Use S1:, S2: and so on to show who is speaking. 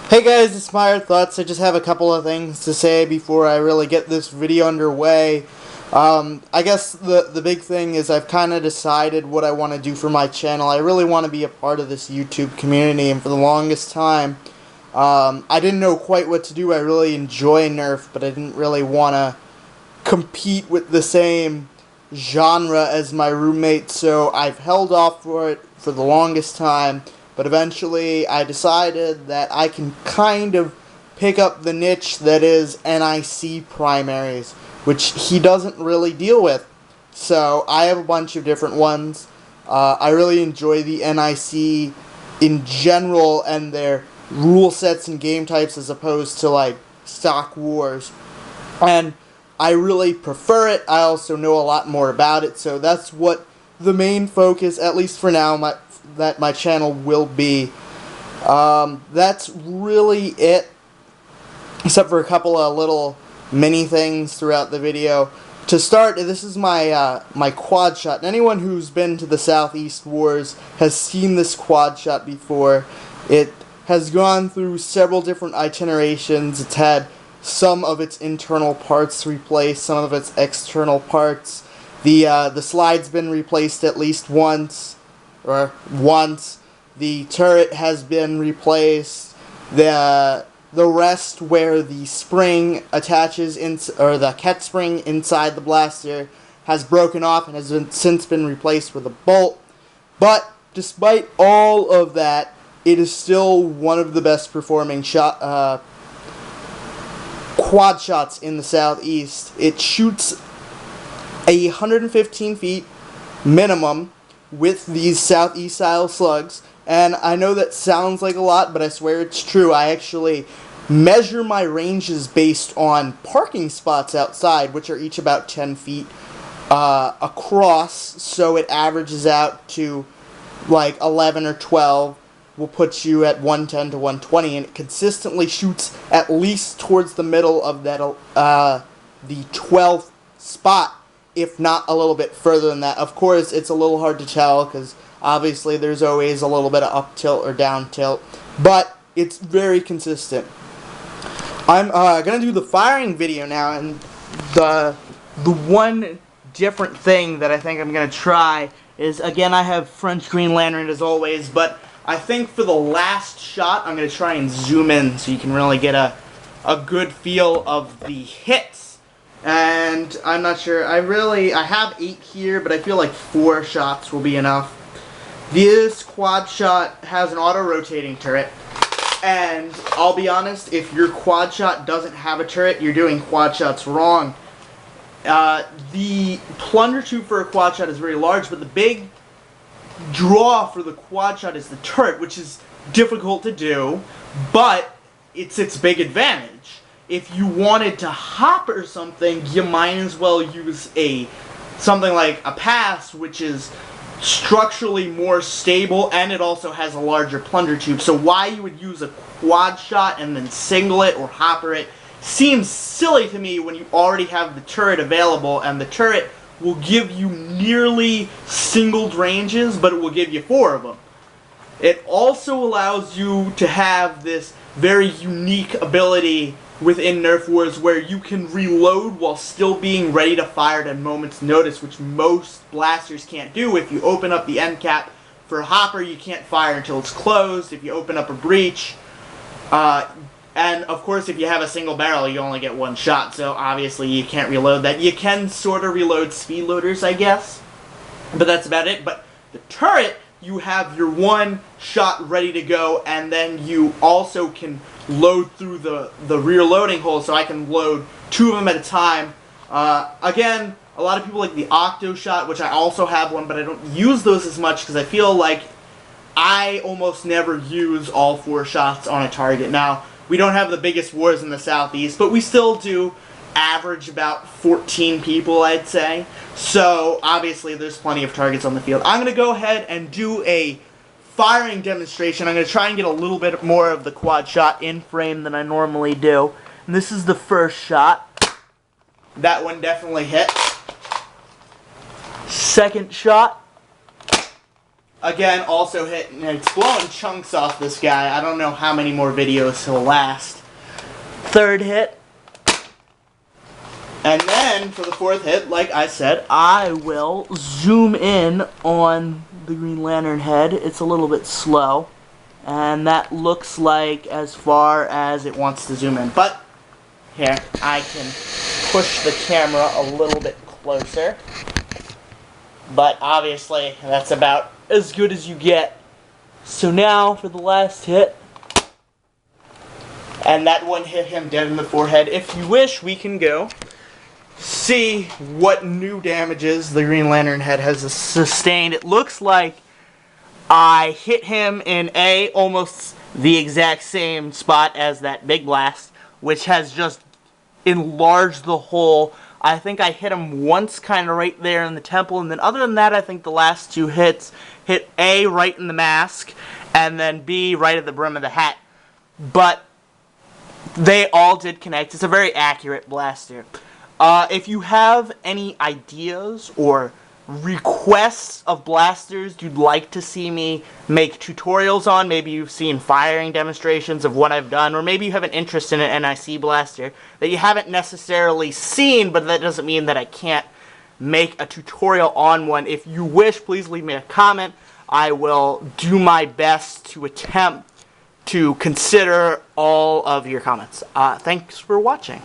S1: Hey guys, it's Meyer Thoughts. I just have a couple of things to say before I really get this video underway. I guess the big thing is I've kind of decided what I want to do for my channel. I really want to be a part of this YouTube community, and for the longest time, I didn't know quite what to do. I really enjoy Nerf, but I didn't really want to compete with the same genre as my roommate, so I've held off for it for the longest time. But eventually, I decided that I can kind of pick up the niche that is NIC primaries, which he doesn't really deal with. So I have a bunch of different ones. I really enjoy the NIC in general and their rule sets and game types as opposed to like stock wars. And I really prefer it. I also know a lot more about it, so that's what the main focus, at least for now, that my channel will be. That's really it, except for a couple of little mini things throughout the video. To start, this is my my Quadshot. And anyone who's been to the Southeast Wars has seen this Quadshot before. It has gone through several different itinerations. It's had some of its internal parts replaced, some of its external parts. The slide's been replaced at least once. The turret has been replaced. The rest where the spring attaches or the catch spring inside the blaster has broken off and has since been replaced with a bolt. But despite all of that, it is still one of the best performing quad shots in the Southeast. It shoots 115 feet minimum with these Southeast style slugs, and I know that sounds like a lot, but I swear it's true. I actually measure my ranges based on parking spots outside, which are each about 10 feet across, so it averages out to like 11 or 12 will put you at 110 to 120, and it consistently shoots at least towards the middle of that the 12th spot, if not a little bit further than that. Of course, it's a little hard to tell because obviously there's always a little bit of up tilt or down tilt, but it's very consistent. I'm gonna do the firing video now, and the one different thing that I think I'm gonna try is, again, I have French Green Lantern as always, but I think for the last shot I'm gonna try and zoom in so you can really get a good feel of the hits. And I'm not sure, I have 8 here, but I feel like 4 shots will be enough. This Quadshot has an auto-rotating turret, and I'll be honest, if your Quadshot doesn't have a turret, you're doing Quadshots wrong. The plunger tube for a Quadshot is very large, but the big draw for the Quadshot is the turret, which is difficult to do, but it's its big advantage. If you wanted to hop or something, you might as well use something like a pass, which is structurally more stable, and it also has a larger plunger tube. So why you would use a Quadshot and then single it or hopper it seems silly to me when you already have the turret available, and the turret will give you nearly singled ranges, but it will give you 4 of them. It also allows you to have this very unique ability within Nerf Wars where you can reload while still being ready to fire at a moment's notice, which most blasters can't do. If you open up the end cap for a hopper, you can't fire until it's closed. If you open up a breach, and of course if you have a single barrel, you only get 1 shot, so obviously you can't reload that. You can sort of reload speed loaders, I guess, but that's about it. But the turret, you have your 1 shot ready to go, and then you also can load through the rear loading hole, so I can load 2 of them at a time. Again, a lot of people like the Octo Shot, which I also have one, but I don't use those as much because I feel like I almost never use all 4 shots on a target. Now, we don't have the biggest wars in the Southeast, but we still do average about 14 people, I'd say. So, obviously, there's plenty of targets on the field. I'm going to go ahead and do a firing demonstration. I'm going to try and get a little bit more of the Quadshot in frame than I normally do. And this is the first shot. That one definitely hit. Second shot. Again, also hitting, it's blowing chunks off this guy. I don't know how many more videos he'll last. Third hit. And then, for the fourth hit, like I said, I will zoom in on the Green Lantern head. It's a little bit slow. And that looks like as far as it wants to zoom in. But, here, I can push the camera a little bit closer. But, obviously, that's about as good as you get. So now, for the last hit. And that one hit him dead in the forehead. If you wish, we can go see what new damages the Green Lantern head has sustained. It looks like I hit him in almost the exact same spot as that big blast, which has just enlarged the hole. I think I hit him once kind of right there in the temple, and then other than that, I think the last two hits hit A right in the mask, and then B right at the brim of the hat. But they all did connect. It's a very accurate blaster. If you have any ideas or requests of blasters you'd like to see me make tutorials on, maybe you've seen firing demonstrations of what I've done, or maybe you have an interest in an NIC blaster that you haven't necessarily seen, but that doesn't mean that I can't make a tutorial on one. If you wish, please leave me a comment. I will do my best to attempt to consider all of your comments. Thanks for watching.